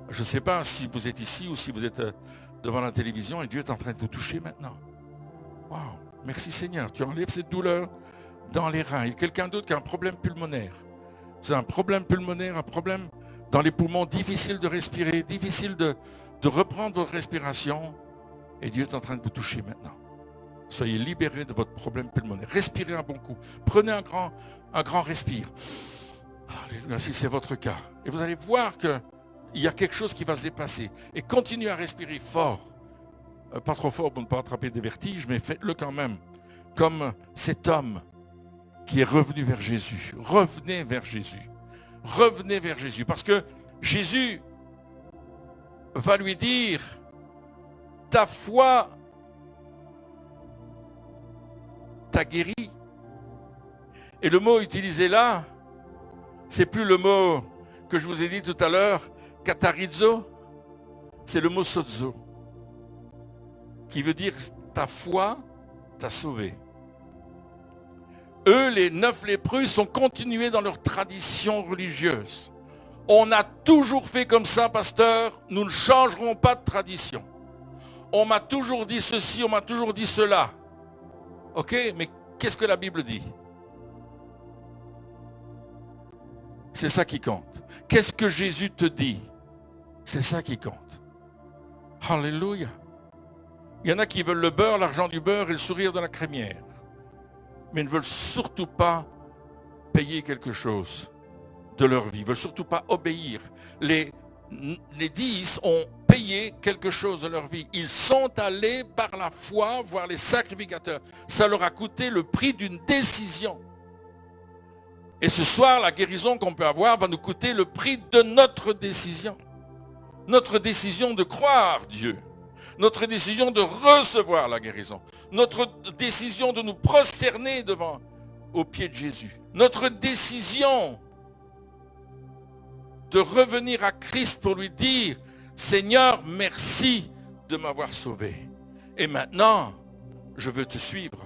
Je ne sais pas si vous êtes ici ou si vous êtes devant la télévision et Dieu est en train de vous toucher maintenant. Waouh, merci Seigneur, tu enlèves cette douleur dans les reins. Il y a quelqu'un d'autre qui a un problème pulmonaire. C'est un problème pulmonaire, un problème dans les poumons, difficile de respirer, difficile de reprendre votre respiration. Et Dieu est en train de vous toucher maintenant. Soyez libérés de votre problème pulmonaire. Respirez un bon coup. Prenez un grand respire. Alléluia, si c'est votre cas. Et vous allez voir qu'il y a quelque chose qui va se dépasser. Et continuez à respirer fort. Pas trop fort pour ne pas attraper des vertiges, mais faites-le quand même. Comme cet homme qui est revenu vers Jésus. Revenez vers Jésus. Revenez vers Jésus. Parce que Jésus va lui dire, ta foi t'a guéri. Et le mot utilisé là, c'est plus le mot que je vous ai dit tout à l'heure, katarizo, c'est le mot sozo, qui veut dire ta foi t'a sauvé. Eux, les 9 lépreux, sont continués dans leur tradition religieuse. On a toujours fait comme ça, pasteur, nous ne changerons pas de tradition. On m'a toujours dit ceci, on m'a toujours dit cela. Ok, mais qu'est-ce que la Bible dit? C'est ça qui compte. Qu'est-ce que Jésus te dit? C'est ça qui compte. Alléluia. Il y en a qui veulent le beurre, l'argent du beurre et le sourire de la crémière. Mais ne veulent surtout pas payer quelque chose de leur vie. Ils ne veulent surtout pas obéir. Les 10 ont payé quelque chose de leur vie. Ils sont allés par la foi voir les sacrificateurs. Ça leur a coûté le prix d'une décision. Et ce soir, la guérison qu'on peut avoir va nous coûter le prix de notre décision. Notre décision de croire Dieu. Notre décision de recevoir la guérison. Notre décision de nous prosterner aux pieds de Jésus. Notre décision de revenir à Christ pour lui dire, Seigneur, merci de m'avoir sauvé. Et maintenant, je veux te suivre.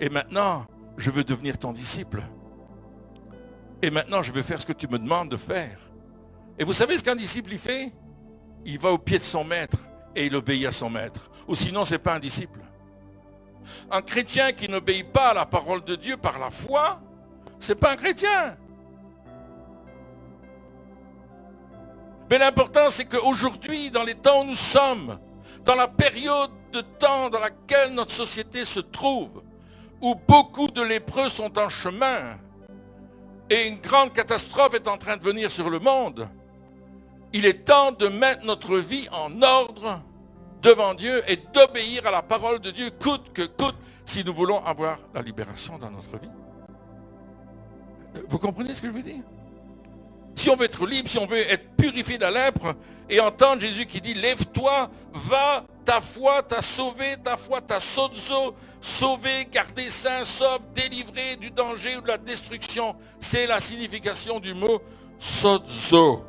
Et maintenant, je veux devenir ton disciple. Et maintenant, je veux faire ce que tu me demandes de faire. Et vous savez ce qu'un disciple y fait? Il va au pied de son maître et il obéit à son maître. Ou sinon, ce n'est pas un disciple. Un chrétien qui n'obéit pas à la parole de Dieu par la foi, ce n'est pas un chrétien. Mais l'important, c'est qu'aujourd'hui, dans les temps où nous sommes, dans la période de temps dans laquelle notre société se trouve, où beaucoup de lépreux sont en chemin, et une grande catastrophe est en train de venir sur le monde. Il est temps de mettre notre vie en ordre devant Dieu et d'obéir à la parole de Dieu, coûte que coûte, si nous voulons avoir la libération dans notre vie. Vous comprenez ce que je veux dire? Si on veut être libre, si on veut être purifié de la lèpre et entendre Jésus qui dit, lève-toi, va, ta foi t'a sauvé, ta foi t'a sauvé, gardé saint, sauve, délivré du danger ou de la destruction. C'est la signification du mot sozo.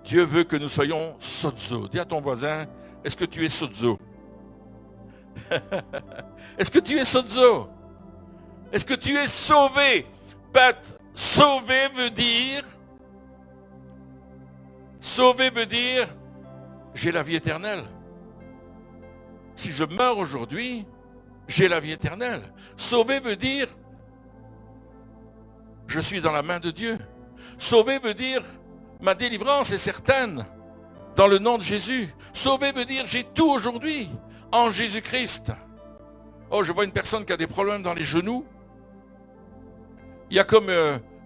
Dieu veut que nous soyons sozo. Dis à ton voisin, est-ce que tu es sozo? Est-ce que tu es sozo? Est-ce que tu es sauvé? Sauvé veut dire, j'ai la vie éternelle. Si je meurs aujourd'hui, j'ai la vie éternelle. Sauvé veut dire, je suis dans la main de Dieu. Sauvé veut dire, ma délivrance est certaine dans le nom de Jésus. Sauvé veut dire, j'ai tout aujourd'hui en Jésus-Christ. Oh, je vois une personne qui a des problèmes dans les genoux. Il y a comme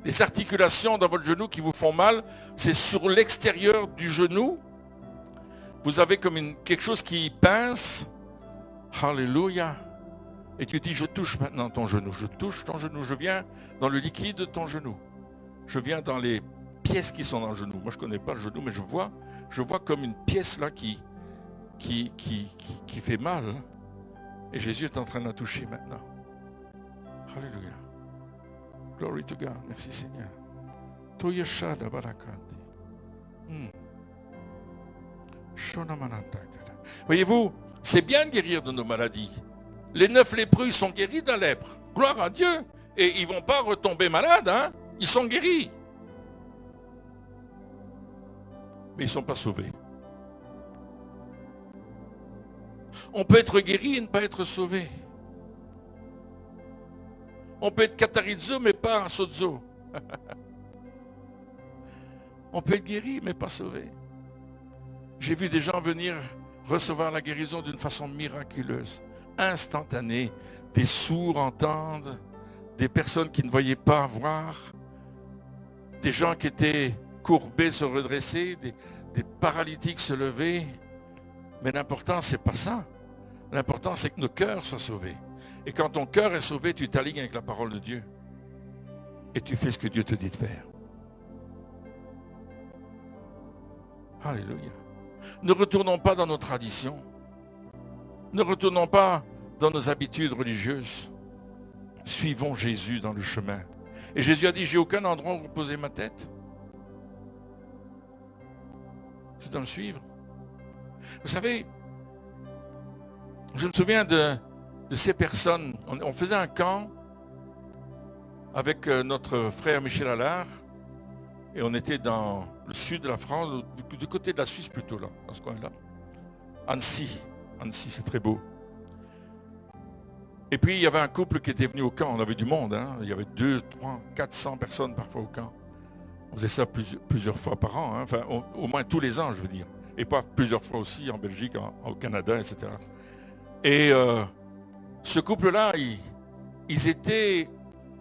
des articulations dans votre genou qui vous font mal. C'est sur l'extérieur du genou. Vous avez comme quelque chose qui pince. Alléluia. Et tu dis, je touche maintenant ton genou. Je touche ton genou. Je viens dans le liquide de ton genou. Je viens dans les pièces qui sont dans le genou. Moi, je ne connais pas le genou, mais je vois comme une pièce là qui fait mal. Et Jésus est en train de la toucher maintenant. Alléluia. Glory to God. Merci Seigneur. Voyez-vous, c'est bien de guérir de nos maladies. Les 9 lépreux sont guéris de la lèpre. Gloire à Dieu. Et ils ne vont pas retomber malades. Hein? Ils sont guéris. Mais ils ne sont pas sauvés. On peut être guéri et ne pas être sauvé. On peut être catharizo, mais pas sozo. On peut être guéri, mais pas sauvé. J'ai vu des gens venir recevoir la guérison d'une façon miraculeuse, instantanée. Des sourds entendent, des personnes qui ne voyaient pas voir, des gens qui étaient courbés se redresser, des paralytiques se lever. Mais l'important, c'est pas ça. L'important, c'est que nos cœurs soient sauvés. Et quand ton cœur est sauvé, tu t'alignes avec la parole de Dieu. Et tu fais ce que Dieu te dit de faire. Alléluia. Ne retournons pas dans nos traditions. Ne retournons pas dans nos habitudes religieuses. Suivons Jésus dans le chemin. Et Jésus a dit, j'ai aucun endroit où poser ma tête. Tu dois me suivre. Vous savez, je me souviens de ces personnes. On faisait un camp avec notre frère Michel Allard et on était dans le sud de la France, du côté de la Suisse plutôt, là, dans ce coin-là. Annecy, c'est très beau. Et puis il y avait un couple qui était venu au camp, on avait du monde, hein. Il y avait 200, 300, 400 personnes parfois au camp. On faisait ça plusieurs fois par an, hein. Enfin au moins tous les ans je veux dire. Et pas plusieurs fois aussi en Belgique, au Canada, etc. Et ce couple-là, ils étaient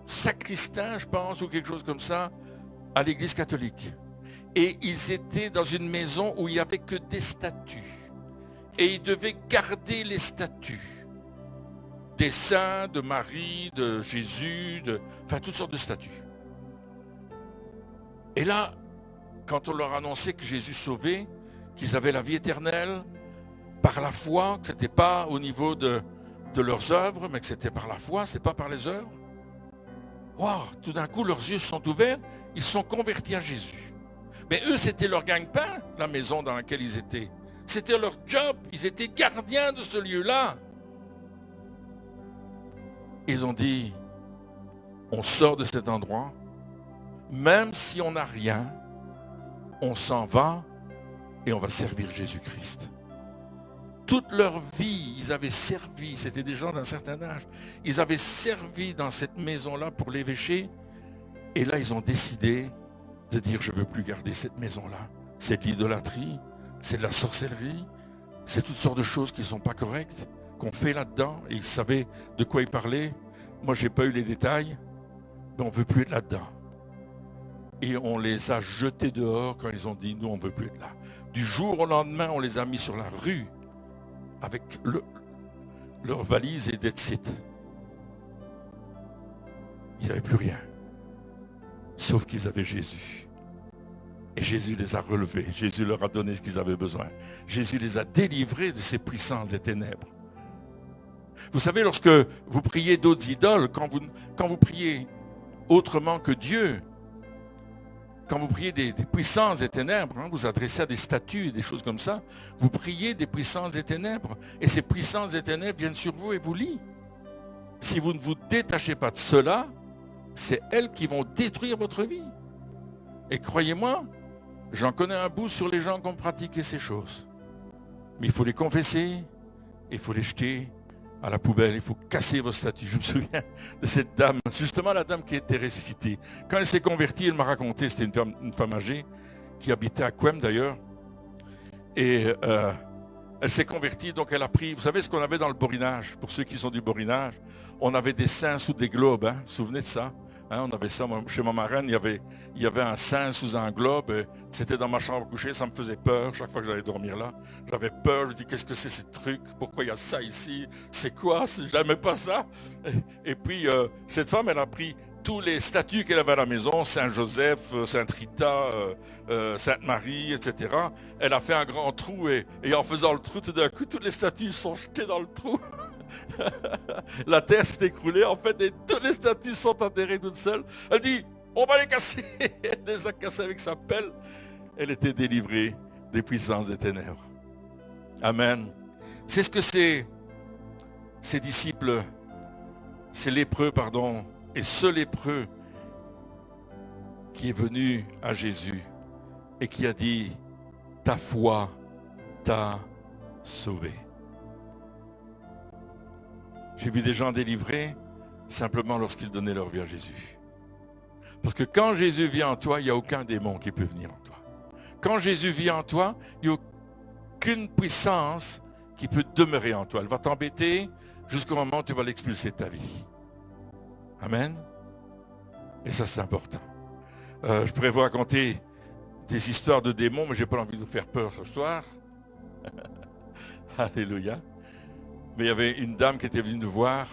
sacristains, je pense, ou quelque chose comme ça, à l'église catholique. Et ils étaient dans une maison où il n'y avait que des statues. Et ils devaient garder les statues. Des saints, de Marie, de Jésus, enfin toutes sortes de statues. Et là, quand on leur annonçait que Jésus sauvait, qu'ils avaient la vie éternelle, par la foi, que ce n'était pas au niveau de leurs œuvres, mais que c'était par la foi, ce n'est pas par les œuvres. Wow, tout d'un coup, leurs yeux se sont ouverts, ils se sont convertis à Jésus. Mais eux, c'était leur gagne-pain, la maison dans laquelle ils étaient. C'était leur job, ils étaient gardiens de ce lieu-là. Ils ont dit, on sort de cet endroit, même si on n'a rien, on s'en va et on va servir Jésus-Christ. Toute leur vie, ils avaient servi, c'était des gens d'un certain âge, ils avaient servi dans cette maison-là pour l'évêché, et là ils ont décidé de dire, je ne veux plus garder cette maison-là. C'est de l'idolâtrie, c'est de la sorcellerie, c'est toutes sortes de choses qui ne sont pas correctes, qu'on fait là-dedans, et ils savaient de quoi ils parlaient. Moi, je n'ai pas eu les détails, Mais on ne veut plus être là-dedans. Et on les a jetés dehors quand ils ont dit, nous, on ne veut plus être là. Du jour au lendemain, on les a mis sur la rue avec leur valise et that's it. Ils n'avaient plus rien. Sauf qu'ils avaient Jésus. Et Jésus les a relevés. Jésus leur a donné ce qu'ils avaient besoin. Jésus les a délivrés de ces puissances des ténèbres. Vous savez, lorsque vous priez d'autres idoles, quand vous priez autrement que Dieu, quand vous priez des puissances des ténèbres, hein, vous adressez à des statues et des choses comme ça, vous priez des puissances des ténèbres. Et ces puissances des ténèbres viennent sur vous et vous lient. Si vous ne vous détachez pas de cela, c'est elles qui vont détruire votre vie. Et croyez-moi, j'en connais un bout sur les gens qui ont pratiqué ces choses. Mais il faut les confesser, il faut les jeter à la poubelle, il faut casser vos statues. Je me souviens de cette dame, justement la dame qui était ressuscitée. Quand elle s'est convertie, elle m'a raconté, c'était une femme âgée, qui habitait à Quem d'ailleurs. Et elle s'est convertie, donc elle a pris, vous savez ce qu'on avait dans le borinage, pour ceux qui sont du borinage, on avait des saints sous des globes, hein, vous vous souvenez de ça? Hein, on avait ça, chez ma marraine, il y avait un sein sous un globe, c'était dans ma chambre à coucher, ça me faisait peur, chaque fois que j'allais dormir là, j'avais peur, je dis qu'est-ce que c'est ces trucs, pourquoi il y a ça ici, c'est quoi, je n'aimais pas ça. Et puis cette femme, elle a pris tous les statues qu'elle avait à la maison, Saint-Joseph, Sainte-Rita, Sainte-Marie, etc. Elle a fait un grand trou et en faisant le trou, tout d'un coup, toutes les statues sont jetées dans le trou. La terre s'est écroulée en fait et toutes les statues sont enterrées toutes seules. Elle dit, on va les casser. Elle les a cassées avec sa pelle. Elle était délivrée des puissances des ténèbres. Amen. C'est ce que ces disciples, ces lépreux, pardon, et ce lépreux qui est venu à Jésus et qui a dit, ta foi t'a sauvé. J'ai vu des gens délivrés simplement lorsqu'ils donnaient leur vie à Jésus. Parce que quand Jésus vient en toi, il n'y a aucun démon qui peut venir en toi. Quand Jésus vient en toi, il n'y a aucune puissance qui peut demeurer en toi. Elle va t'embêter jusqu'au moment où tu vas l'expulser de ta vie. Amen. Et ça, c'est important. Je pourrais vous raconter des histoires de démons, mais je n'ai pas envie de vous faire peur ce soir. Alléluia. Mais il y avait une dame qui était venue nous voir.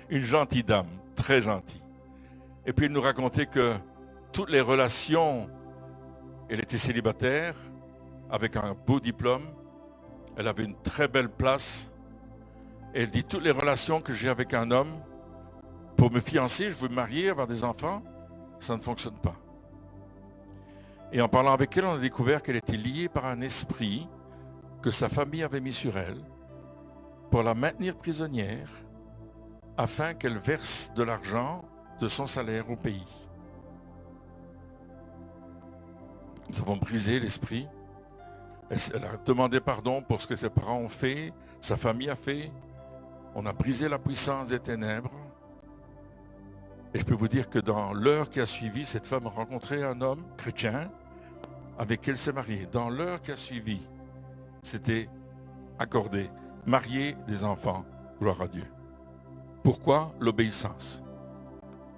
Une gentille dame, très gentille. Et puis elle nous racontait que toutes les relations, elle était célibataire, avec un beau diplôme, elle avait une très belle place. Et elle dit, toutes les relations que j'ai avec un homme, pour me fiancer, je veux me marier, avoir des enfants, ça ne fonctionne pas. Et en parlant avec elle, on a découvert qu'elle était liée par un esprit que sa famille avait mis sur elle pour la maintenir prisonnière afin qu'elle verse de l'argent de son salaire au pays. Nous avons brisé l'esprit. Elle a demandé pardon pour ce que ses parents ont fait, sa famille a fait. On a brisé la puissance des ténèbres. Et je peux vous dire que dans l'heure qui a suivi, cette femme a rencontré un homme chrétien avec qui elle s'est mariée. Dans l'heure qui a suivi, c'était accordé, marier des enfants, gloire à Dieu. Pourquoi? L'obéissance.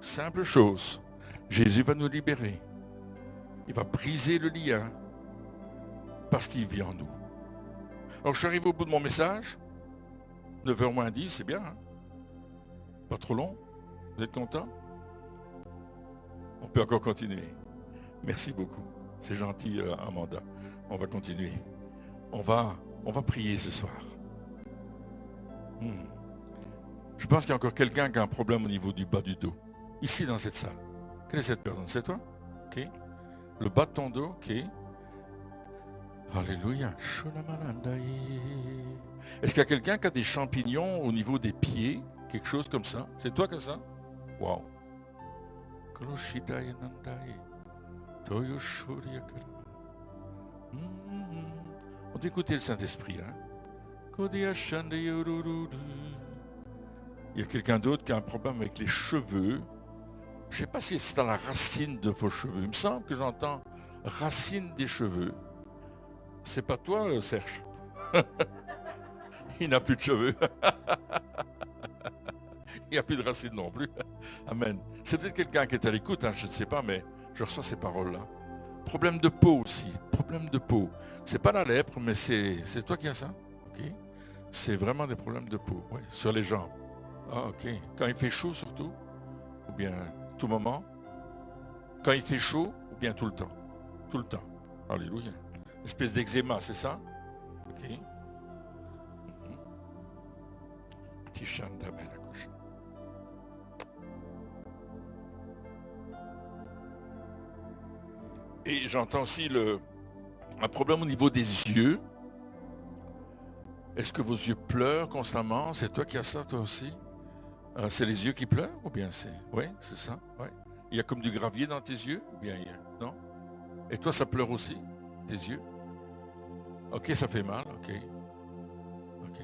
Simple chose, Jésus va nous libérer. Il va briser le lien parce qu'il vit en nous. Alors je suis arrivé au bout de mon message, 9h moins 10, c'est bien, hein? Pas trop long, vous êtes content? On peut encore continuer. Merci beaucoup, c'est gentil Amanda, on va continuer. On va prier ce soir. Je pense qu'il y a encore quelqu'un qui a un problème au niveau du bas du dos. Ici dans cette salle. Quelle est cette personne? C'est toi? Ok. Le bas de ton dos, ok. Alléluia. Est-ce qu'il y a quelqu'un qui a des champignons au niveau des pieds? Quelque chose comme ça? C'est toi qui as ça? Wow. On peut écouter le Saint-Esprit. Hein? Il y a quelqu'un d'autre qui a un problème avec les cheveux. Je ne sais pas si c'est à la racine de vos cheveux. Il me semble que j'entends racine des cheveux. C'est pas toi, Serge? Il n'a plus de cheveux. Il n'y a plus de racines non plus. Amen. C'est peut-être quelqu'un qui est à l'écoute, je ne sais pas, mais je reçois ces paroles-là. Problème de peau aussi. Problème de peau. C'est pas la lèpre, mais c'est toi qui as ça. Ok. C'est vraiment des problèmes de peau. Oui, sur les jambes. Ah, ok. Quand il fait chaud surtout, ou bien tout moment. Quand il fait chaud, ou bien tout le temps. Tout le temps. Alléluia. Une espèce d'eczéma, c'est ça? Ok. Petit chanda ben la couche. Et j'entends aussi un problème au niveau des yeux. Est-ce que vos yeux pleurent constamment? C'est toi qui as ça, toi aussi? C'est les yeux qui pleurent ou bien c'est... Oui, c'est ça, oui. Il y a comme du gravier dans tes yeux ou bien il y a... Non? Et toi, ça pleure aussi, tes yeux? Ok, ça fait mal, ok. Ok.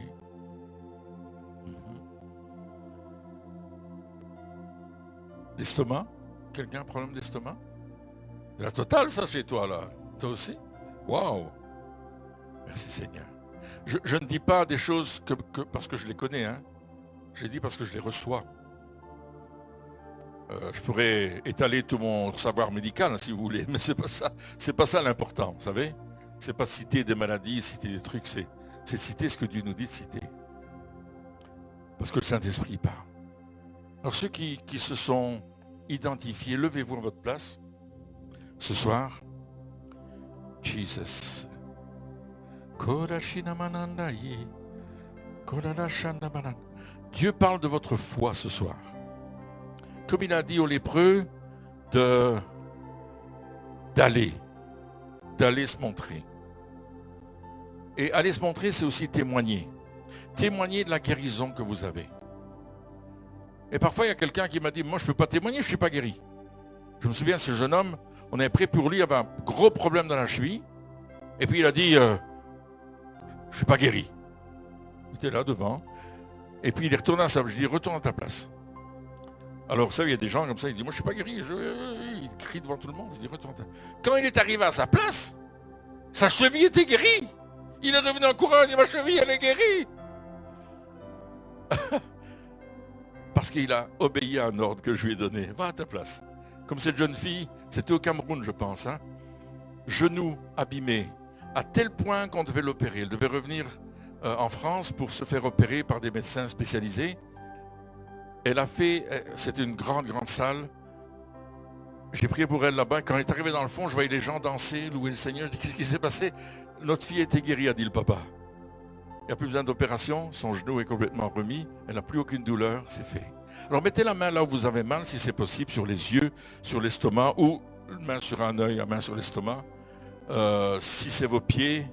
L'estomac? Quelqu'un a un problème d'estomac? La totale, ça, chez toi, là. Toi aussi? Waouh! Merci, Seigneur. Je ne dis pas des choses que parce que je les connais, hein. Je les dis parce que je les reçois. Je pourrais étaler tout mon savoir médical, si vous voulez, mais c'est pas ça l'important, vous savez. C'est pas citer des maladies, citer des trucs, c'est citer ce que Dieu nous dit de citer. Parce que le Saint-Esprit parle. Alors ceux qui se sont identifiés, levez-vous à votre place. Ce soir, Jesus. Dieu parle de votre foi ce soir. Comme il a dit aux lépreux, d'aller se montrer. Et aller se montrer, c'est aussi témoigner. Témoigner de la guérison que vous avez. Et parfois, il y a quelqu'un qui m'a dit, moi je ne peux pas témoigner, je ne suis pas guéri. Je me souviens, ce jeune homme, on avait pris pour lui, il avait un gros problème dans la cheville. Et puis il a dit, je ne suis pas guéri. Il était là devant. Et puis il est retourné à sa place. Je dis, retourne à ta place. Alors ça, il y a des gens comme ça, il dit, moi je ne suis pas guéri. Il crie devant tout le monde. Je dis, retourne à ta place. Quand il est arrivé à sa place, sa cheville était guérie. Il est revenu en courant, il dit, ma cheville, elle est guérie. Parce qu'il a obéi à un ordre que je lui ai donné. Va à ta place. Comme cette jeune fille, c'était au Cameroun, je pense. Hein. Genou abîmé, à tel point qu'on devait l'opérer. Elle devait revenir en France pour se faire opérer par des médecins spécialisés. Elle a fait, c'était une grande salle. J'ai prié pour elle là-bas. Quand elle est arrivée dans le fond, je voyais les gens danser, louer le Seigneur. Je dis, qu'est-ce qui s'est passé? Notre fille a été guérie, a dit le papa. Il n'y a plus besoin d'opération, son genou est complètement remis, elle n'a plus aucune douleur, c'est fait. Alors mettez la main là où vous avez mal, si c'est possible, sur les yeux, sur l'estomac, ou une main sur un œil, la main sur l'estomac. Si c'est vos pieds,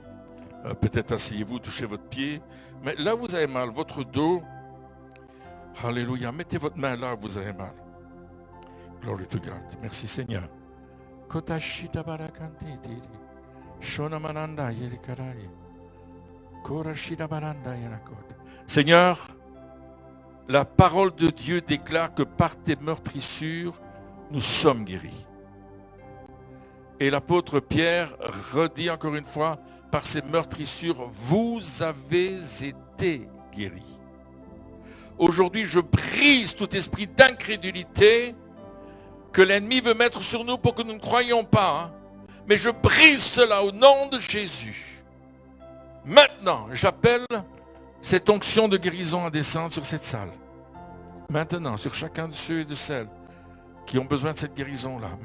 peut-être asseyez-vous, touchez votre pied. Mais là où vous avez mal, votre dos, alléluia, mettez votre main là où vous avez mal. Glory to God. Merci Seigneur. Seigneur, la parole de Dieu déclare que par tes meurtrissures, nous sommes guéris. Et l'apôtre Pierre redit encore une fois, par ces meurtrissures, vous avez été guéris. Aujourd'hui, je brise tout esprit d'incrédulité que l'ennemi veut mettre sur nous pour que nous ne croyions pas. Hein. Mais je brise cela au nom de Jésus. Maintenant, j'appelle cette onction de guérison à descendre sur cette salle. Maintenant, sur chacun de ceux et de celles qui ont besoin de cette guérison-là.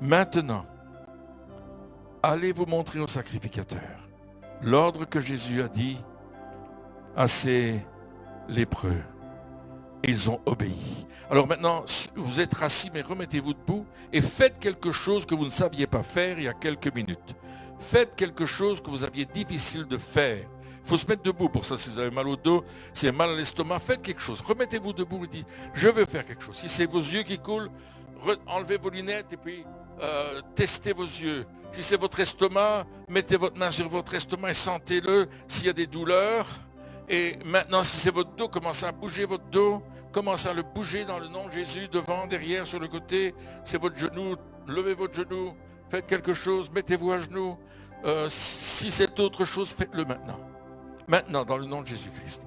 Maintenant, allez vous montrer au sacrificateur. L'ordre que Jésus a dit à ces lépreux. Ils ont obéi. Alors maintenant, vous êtes assis, mais remettez-vous debout et faites quelque chose que vous ne saviez pas faire il y a quelques minutes. Faites quelque chose que vous aviez difficile de faire. Il faut se mettre debout pour ça. Si vous avez mal au dos, si vous avez mal à l'estomac, faites quelque chose. Remettez-vous debout et dites, je veux faire quelque chose. Si c'est vos yeux qui coulent, enlevez vos lunettes et puis testez vos yeux. Si c'est votre estomac, mettez votre main sur votre estomac et sentez-le s'il y a des douleurs. Et maintenant, si c'est votre dos, commencez à bouger votre dos. Commencez à le bouger dans le nom de Jésus, devant, derrière, sur le côté. C'est votre genou, levez votre genou. Faites quelque chose, mettez-vous à genoux. Si c'est autre chose, faites-le maintenant. Maintenant, dans le nom de Jésus-Christ.